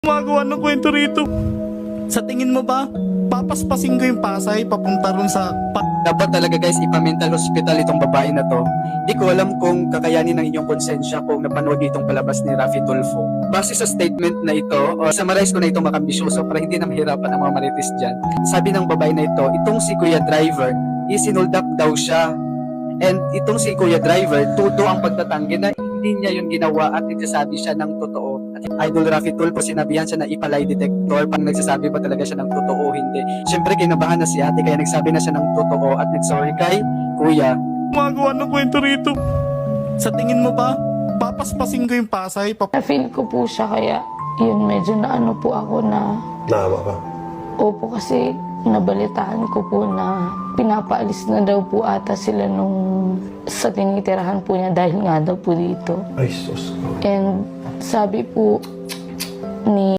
Gumagawa ng kwento rito. Sa tingin mo ba, papaspasin ko yung Pasay papunta ron sa Dapat talaga guys, ipa-mental hospital itong babae na to. Hindi ko alam kung kakayanin ng inyong konsensya kung napanood itong palabas ni Raffy Tulfo. Base sa statement na ito, o summarize ko na itong makambisyoso para hindi na mahirapan ang mga marites dyan. Sabi ng babae na ito, itong si Kuya Driver, isinuld up daw siya. And itong si Kuya Driver, tuto ang pagtatanggi na hindi niya yun ginawa at nagsasabi siya ng totoo. At Idol Raffy Tulfo, sinabihan siya na ipalay detector pang nagsasabi ba talaga siya ng totoo o hindi. Siyempre kinabahan na si ate kaya nagsabi na siya ng totoo at nagsorry kay Kuya. gumagawa ng kwento rito. Sa tingin mo ba, papaspasin ko yung Pasay Na-feel ko po siya kaya yun medyo naano po ako na Naawa ka. opo kasi nabalitaan ko po na pinapaalis na daw po ata sila nung sa tinitirahan po niya dahil nga daw po dito. Ay, sus. And sabi po ni